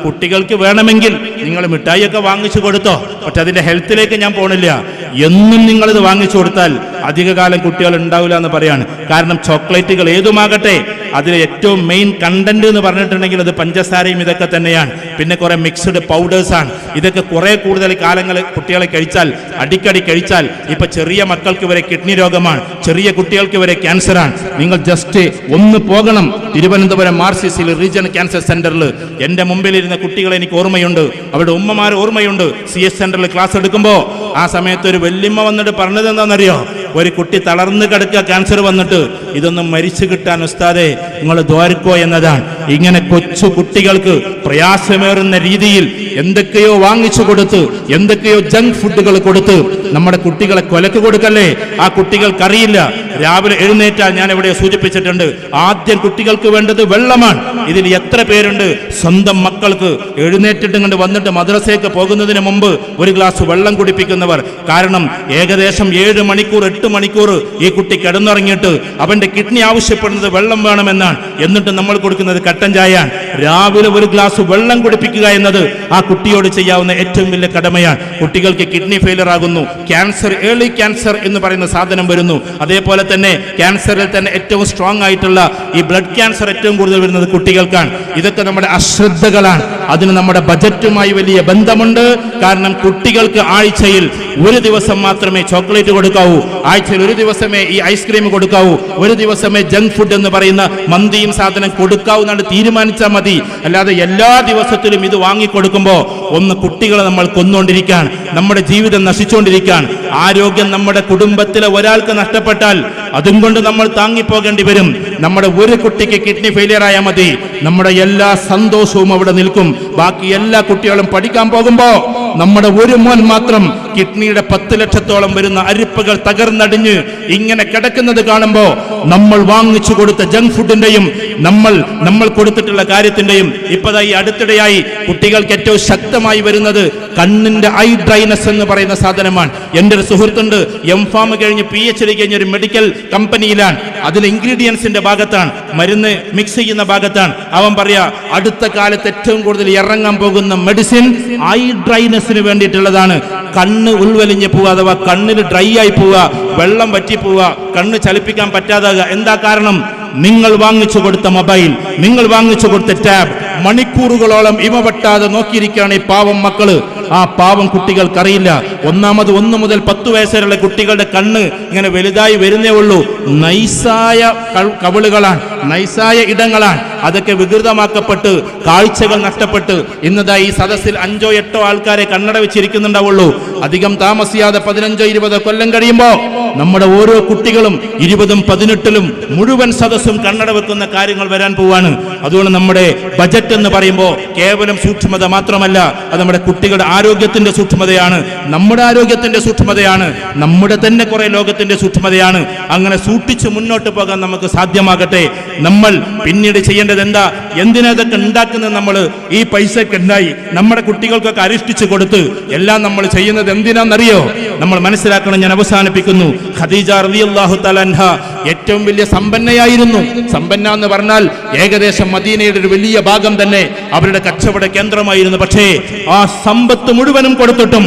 കുട്ടികൾക്ക് വേണമെങ്കിൽ നിങ്ങൾ മിഠായിയൊക്കെ വാങ്ങിച്ചു കൊടുത്തോ, പക്ഷെ അതിന്റെ ഹെൽത്തിലേക്ക് ഞാൻ പോണില്ല. എന്നും നിങ്ങളിത് വാങ്ങിച്ചു കൊടുത്താൽ അധികകാലം കുട്ടികൾ ഉണ്ടാവില്ല എന്ന് പറയാണ്. കാരണം ചോക്ലേറ്റുകൾ ഏതുമാകട്ടെ അതിലെ ഏറ്റവും മെയിൻ കണ്ടന്റ് എന്ന് പറഞ്ഞിട്ടുണ്ടെങ്കിൽ അത് പഞ്ചസാരയും ഇതൊക്കെ തന്നെയാണ്. പിന്നെ കുറെ മിക്സ്ഡ് പൗഡേഴ്സാണ്. ഇതൊക്കെ കുറെ കൂടുതൽ കാലങ്ങൾ കുട്ടികളെ കഴിച്ചാൽ, അടിക്കടി കഴിച്ചാൽ, ഇപ്പൊ ചെറിയ മക്കൾക്ക് വരെ കിഡ്നി രോഗമാണ്, ചെറിയ കുട്ടികൾക്ക് വരെ ക്യാൻസറാണ്. നിങ്ങൾ ജസ്റ്റ് ഒന്ന് പോകണം. തിരുവനന്തപുരം മാർസിസിൽ റീജിയണൽ ക്യാൻസർ സെന്ററിൽ എന്റെ മുമ്പിലിരുന്ന കുട്ടികളെ എനിക്ക് ഓർമ്മയുണ്ട്, അവരുടെ ഉമ്മമാർ ഓർമ്മയുണ്ട്. CS സെന്ററിൽ ക്ലാസ് എടുക്കുമ്പോൾ ആ സമയത്ത് ഒരു വല്യമ്മ വന്നിട്ട് പറഞ്ഞത് എന്താണെന്നറിയോ? ഒരു കുട്ടി തളർന്നു കിടക്കുക, ക്യാൻസർ വന്നിട്ട്, ഇതൊന്നും മരിച്ചു കിട്ടാൻ ഉസ്താദേ നിങ്ങൾ ദ്വാരക്കോ എന്നതാണ്. ഇങ്ങനെ കൊച്ചു കുട്ടികൾക്ക് പ്രയാസമേറുന്ന രീതിയിൽ എന്തൊക്കെയോ വാങ്ങിച്ചു കൊടുത്ത്, എന്തൊക്കെയോ ജങ്ക് ഫുഡുകൾ കൊടുത്ത് നമ്മുടെ കുട്ടികളെ കൊലക്ക് കൊടുക്കല്ലേ. ആ കുട്ടികൾക്കറിയില്ല. രാവിലെ എഴുന്നേറ്റാൽ, ഞാൻ എവിടെ സൂചിപ്പിച്ചിട്ടുണ്ട്, ആദ്യം കുട്ടികൾക്ക് വേണ്ടത് വെള്ളമാണ്. ഇതിൽ എത്ര പേരുണ്ട് സ്വന്തം മക്കൾക്ക് എഴുന്നേറ്റിട്ട് കണ്ട് വന്നിട്ട് മദ്രസയ്ക്ക് പോകുന്നതിന് മുമ്പ് ഒരു ഗ്ലാസ് വെള്ളം കുടിപ്പിക്കുന്നവർ? കാരണം ഏകദേശം 7 മണിക്കൂർ 8 മണിക്കൂർ ഈ കുട്ടി കിടന്നുറങ്ങിയിട്ട് അവന്റെ കിഡ്നി ആവശ്യപ്പെടുന്നത് വെള്ളം വേണമെന്നാണ്. എന്നിട്ട് നമ്മൾ കൊടുക്കുന്നത് കട്ടൻ ചായയാണ്. രാവിലെ ഒരു ഗ്ലാസ് വെള്ളം കുടിപ്പിക്കുക എന്നത് ആ കുട്ടിയോട് ചെയ്യാവുന്ന ഏറ്റവും വലിയ കടമയാണ്. കുട്ടികൾക്ക് കിഡ്നി ഫെയിലർ ആകുന്നു, ക്യാൻസർ, ഏർലി ക്യാൻസർ എന്ന് പറയുന്ന സാധനം വരുന്നു. അതേപോലെ തന്നെ ക്യാൻസറിൽ തന്നെ ഏറ്റവും സ്ട്രോങ് ആയിട്ടുള്ള ഈ ബ്ലഡ് ക്യാൻസർ ഏറ്റവും കൂടുതൽ വരുന്നത് കുട്ടികൾക്കാണ്. ഇതൊക്കെ നമ്മുടെ അശ്രദ്ധകളാണ്. അതിന് നമ്മുടെ ബജറ്റുമായി വലിയ ബന്ധമുണ്ട്. കാരണം കുട്ടികൾക്ക് ആഴ്ചയിൽ ഒരു ദിവസം മാത്രമേ ചോക്ലേറ്റ് കൊടുക്കാവൂ, ആഴ്ചയിൽ ഒരു ദിവസമേ ഈ ഐസ്ക്രീം കൊടുക്കാവൂ, ഒരു ദിവസമേ ജങ്ക് ഫുഡ് എന്ന് പറയുന്ന മന്തിയും സാധനം കൊടുക്കാവൂ എന്നാണ് തീരുമാനിച്ചാൽ മതി. അല്ലാതെ എല്ലാ ദിവസത്തിലും ഇത് വാങ്ങിക്കൊടുക്കുമ്പോൾ ഒന്ന് കുട്ടികളെ നമ്മൾ കൊന്നുകൊണ്ടിരിക്കുകയാണ്, നമ്മുടെ ജീവിതം നശിച്ചുകൊണ്ടിരിക്കുകയാണ്. ആരോഗ്യം നമ്മുടെ കുടുംബത്തിലെ ഒരാൾക്ക് നഷ്ടപ്പെട്ടാൽ അതും കൊണ്ട് നമ്മൾ താങ്ങിപ്പോകേണ്ടി വരും. നമ്മുടെ ഒരു കുട്ടിക്ക് കിഡ്നി ഫെയിലിയർ ആയാൽ മതി, നമ്മുടെ എല്ലാ സന്തോഷവും അവിടെ നിൽക്കും. ബാക്കി എല്ലാ കുട്ടികളും പഠിക്കാൻ പോകുമ്പോ നമ്മുടെ ഒരു മോൻ മാത്രം കിഡ്നിയുടെ 10 ലക്ഷത്തോളം വരുന്ന അരിപ്പകൾ തകർന്നടിഞ്ഞ് ഇങ്ങനെ കിടക്കുന്നത് കാണുമ്പോ നമ്മൾ വാങ്ങിച്ചു കൊടുത്ത ജങ്ക് ഫുഡിന്റെയും നമ്മൾ കൊടുത്തിട്ടുള്ള കാര്യത്തിന്റെയും ഇപ്പതായി അടുത്തിടെയായി കുട്ടികൾക്ക് ഏറ്റവും ശക്തമായി വരുന്നത് കണ്ണിന്റെ ഐ ഡ്രൈനസ് എന്ന് പറയുന്ന സാധനമാണ്. എൻ്റെ ഒരു സുഹൃത്തുണ്ട്, M.Pharm കഴിഞ്ഞ് PhD കഴിഞ്ഞ ഒരു മെഡിക്കൽ കമ്പനിയിലാണ്. അതിൽ ഇൻഗ്രീഡിയൻസിന്റെ ഭാഗത്താണ്, മരുന്ന് മിക്സ് ചെയ്യുന്ന ഭാഗത്താണ്. അവൻ പറയാ അടുത്ത കാലത്ത് ഏറ്റവും കൂടുതൽ ഇറങ്ങാൻ പോകുന്ന മെഡിസിൻ ഐ ഡ്രൈനസിന് വേണ്ടിയിട്ടുള്ളതാണ്. കണ്ണ് ഉൾവലിഞ്ഞ് പോവുക, അഥവാ കണ്ണിന് ഡ്രൈ ആയി പോവുക, വെള്ളം വറ്റി പോവുക, കണ്ണ് ചലിപ്പിക്കാൻ പറ്റാതാകുക. എന്താ കാരണം? നിങ്ങൾ വാങ്ങിച്ചു കൊടുത്ത മൊബൈൽ, നിങ്ങൾ വാങ്ങിച്ചു കൊടുത്ത ടാബ് മണിക്കൂറുകളോളം ഇമ വെട്ടാതെ നോക്കിയിരിക്കുകയാണ് ഈ പാവം മക്കള്. ആ പാവം കുട്ടികൾക്കറിയില്ല. ഒന്നാമത് 1 മുതൽ 10 വയസ്സുവരെയുള്ള കുട്ടികളുടെ കണ്ണ് ഇങ്ങനെ വലുതായി വരുന്നേ ഉള്ളൂ. നൈസായ കവിളുകളാണ്, നൈസായ ഇടങ്ങളാണ്. അതൊക്കെ വികൃതമാക്കപ്പെട്ട് കാഴ്ചകൾ നഷ്ടപ്പെട്ട് ഇന്നതായി ഈ സദസ്സിൽ 5 or 8 ആൾക്കാരെ കണ്ണട വെച്ചിരിക്കുന്നുണ്ടാവുള്ളൂ. അധികം താമസിയാതെ 15-20 കൊല്ലം കഴിയുമ്പോ നമ്മുടെ ഓരോ കുട്ടികളും 20-ഉം 18-ലും മുഴുവൻ സദസ്സും കണ്ണട വെക്കുന്ന കാര്യങ്ങൾ വരാൻ പോവാണ്. അതുകൊണ്ട് നമ്മുടെ ബജറ്റ് എന്ന് പറയുമ്പോൾ കേവലം സൂക്ഷ്മത മാത്രമല്ല, അത് നമ്മുടെ കുട്ടികളുടെ ആരോഗ്യത്തിന്റെ സൂക്ഷ്മതയാണ്, നമ്മുടെ ആരോഗ്യത്തിന്റെ സൂക്ഷ്മതയാണ്, നമ്മുടെ തന്നെ കുറെ ലോകത്തിന്റെ സൂക്ഷ്മതയാണ്. അങ്ങനെ സൂക്ഷിച്ച് മുന്നോട്ട് പോകാൻ നമുക്ക് സാധ്യമാകട്ടെ. നമ്മൾ പിന്നീട് ചെയ്യേണ്ടത് എന്താ? എന്തിനാ ഇതൊക്കെ ഉണ്ടാക്കുന്നത്? നമ്മൾ ഈ പൈസക്ക് ഉണ്ടായി നമ്മുടെ കുട്ടികൾക്കൊക്കെ അരിഷ്ടിച്ചു കൊടുത്ത് എല്ലാം നമ്മൾ ചെയ്യുന്നത് എന്തിനാണെന്നറിയോ? നമ്മൾ മനസ്സിലാക്കണം. ഞാൻ അവസാനിപ്പിക്കുന്നു. ഖദീജ റളിയല്ലാഹു തആല അൻഹ ഏറ്റവും വലിയ സമ്പന്നയായിരുന്നു. സമ്പന്ന എന്ന് പറഞ്ഞാൽ ഏകദേശം മദീനയുടെ ഒരു വലിയ ഭാഗം തന്നെ അവരുടെ കച്ചവട കേന്ദ്രമായിരുന്നു. പക്ഷേ ആ സമ്പത്ത് മുഴുവനും കൊടുത്തിട്ടും